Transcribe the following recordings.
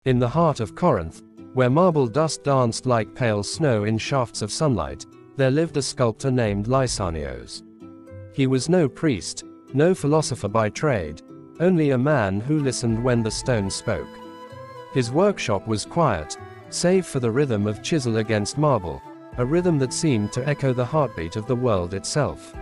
In the heart of Corinth, where marble dust danced like pale snow in shafts of sunlight, there lived a sculptor named Lysanios. He was no priest, no philosopher by trade, only a man who listened when the stone spoke. His workshop was quiet, save for the rhythm of chisel against marble, a rhythm that seemed to echo the heartbeat of the world itself.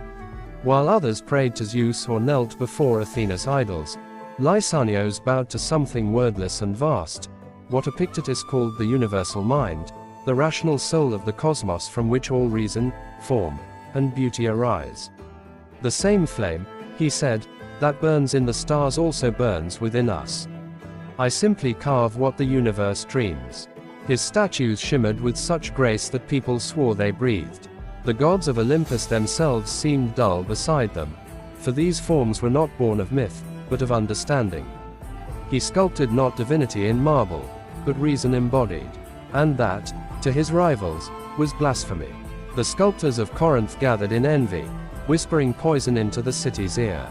While others prayed to Zeus or knelt before Athena's idols, Lysanios bowed to something wordless and vast, what Epictetus called the universal mind, the rational soul of the cosmos from which all reason, form, and beauty arise. The same flame, he said, that burns in the stars also burns within us. I simply carve what the universe dreams. His statues shimmered with such grace that people swore they breathed. The gods of Olympus themselves seemed dull beside them, for these forms were not born of myth, but of understanding. He sculpted not divinity in marble, but reason embodied, and that, to his rivals, was blasphemy. The sculptors of Corinth gathered in envy, whispering poison into the city's ear.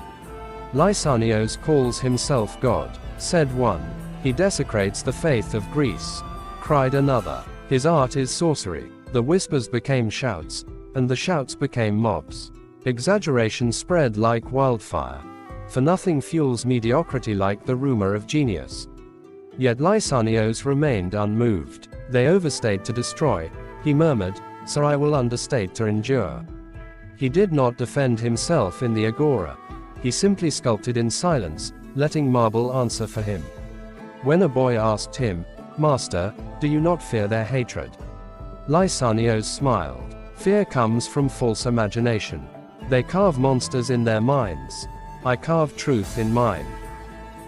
Lysanios calls himself God, said one. He desecrates the faith of Greece, cried another. His art is sorcery. The whispers became shouts, and the shouts became mobs. Exaggeration spread like wildfire, for nothing fuels mediocrity like the rumor of genius. Yet Lysanios remained unmoved. They overstayed to destroy, he murmured, so I will understate to endure. He did not defend himself in the agora. He simply sculpted in silence, letting marble answer for him. When a boy asked him, "Master, do you not fear their hatred?" Lysanios smiled. Fear comes from false imagination. They carve monsters in their minds. I carve truth in mine.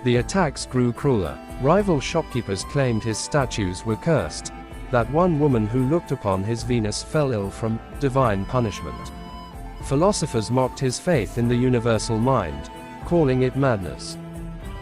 The attacks grew crueler. Rival shopkeepers claimed his statues were cursed. That one woman who looked upon his Venus fell ill from divine punishment. Philosophers mocked his faith in the universal mind, calling it madness.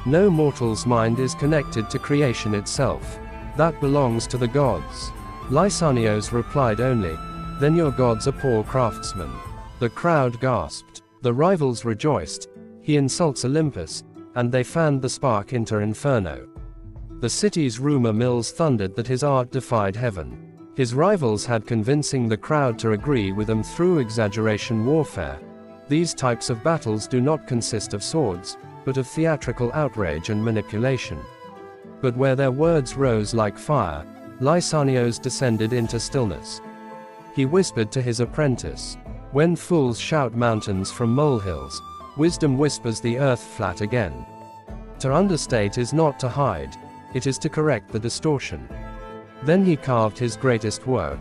No mortal's mind is connected to creation itself. That belongs to the gods. Lysanios replied only, "Then your gods are poor craftsmen." The crowd gasped. The rivals rejoiced. He insults Olympus, and they fanned the spark into inferno. The city's rumor mills thundered that his art defied heaven. His rivals had convincing the crowd to agree with them through exaggeration warfare. These types of battles do not consist of swords, but of theatrical outrage and manipulation. But where their words rose like fire, Lysanios descended into stillness. He whispered to his apprentice, "When fools shout mountains from molehills, wisdom whispers the earth flat again." To understate is not to hide, it is to correct the distortion. Then he carved his greatest work,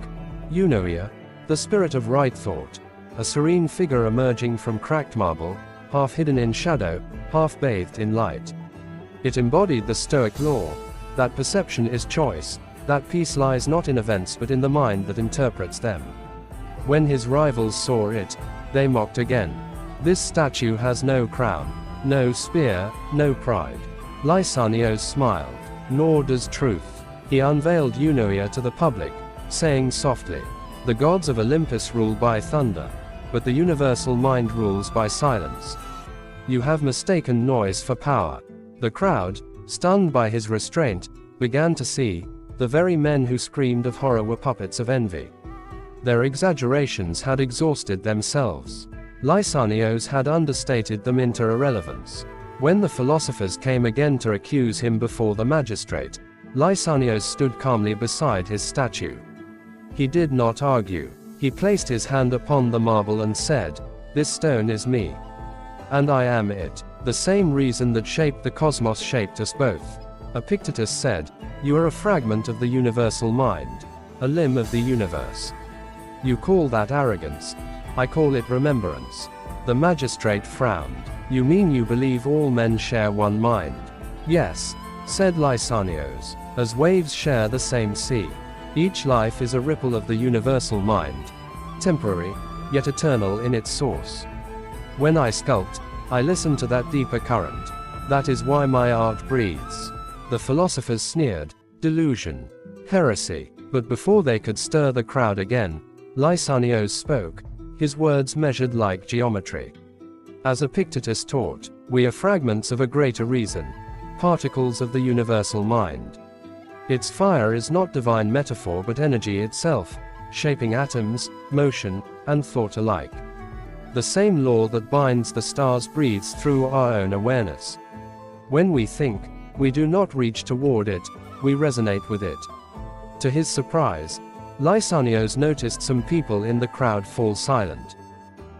Eunoia, the spirit of right thought, a serene figure emerging from cracked marble, half hidden in shadow, half bathed in light. It embodied the Stoic law, that perception is choice, that peace lies not in events but in the mind that interprets them. When his rivals saw it, they mocked again. This statue has no crown, no spear, no pride. Lysanios smiled. Nor does truth. He unveiled Eunoia to the public, saying softly, "The gods of Olympus rule by thunder, but the universal mind rules by silence. You have mistaken noise for power." The crowd, stunned by his restraint, began to see, the very men who screamed of horror were puppets of envy. Their exaggerations had exhausted themselves. Lysanios had understated them into irrelevance. When the philosophers came again to accuse him before the magistrate, Lysanios stood calmly beside his statue. He did not argue. He placed his hand upon the marble and said, "This stone is me. And I am it. The same reason that shaped the cosmos shaped us both." Epictetus said, "You are a fragment of the universal mind, a limb of the universe. You call that arrogance. I call it remembrance." The magistrate frowned. "You mean you believe all men share one mind?" "Yes," said Lysanios, "as waves share the same sea. Each life is a ripple of the universal mind, temporary, yet eternal in its source. When I sculpt, I listen to that deeper current. That is why my art breathes." The philosophers sneered, "Delusion, heresy." But before they could stir the crowd again, Lysanios spoke, his words measured like geometry. As Epictetus taught, we are fragments of a greater reason, particles of the universal mind. Its fire is not divine metaphor but energy itself, shaping atoms, motion, and thought alike. The same law that binds the stars breathes through our own awareness. When we think, we do not reach toward it, we resonate with it. To his surprise, Lysanios noticed some people in the crowd fall silent.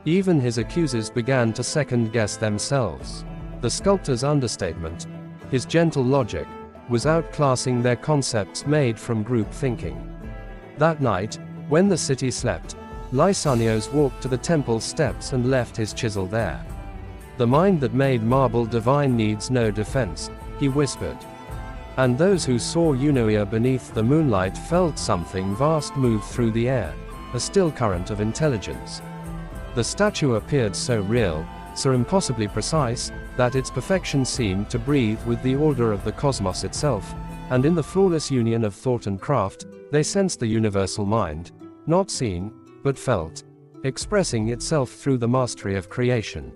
Even his accusers began to second-guess themselves. The sculptor's understatement, his gentle logic, was outclassing their concepts made from group thinking. That night, when the city slept, Lysanios walked to the temple steps and left his chisel there. "The mind that made marble divine needs no defense," he whispered. And those who saw Eunoia beneath the moonlight felt something vast move through the air, a still current of intelligence. The statue appeared so real, so impossibly precise, that its perfection seemed to breathe with the order of the cosmos itself, and in the flawless union of thought and craft, they sensed the universal mind, not seen, but felt, expressing itself through the mastery of creation.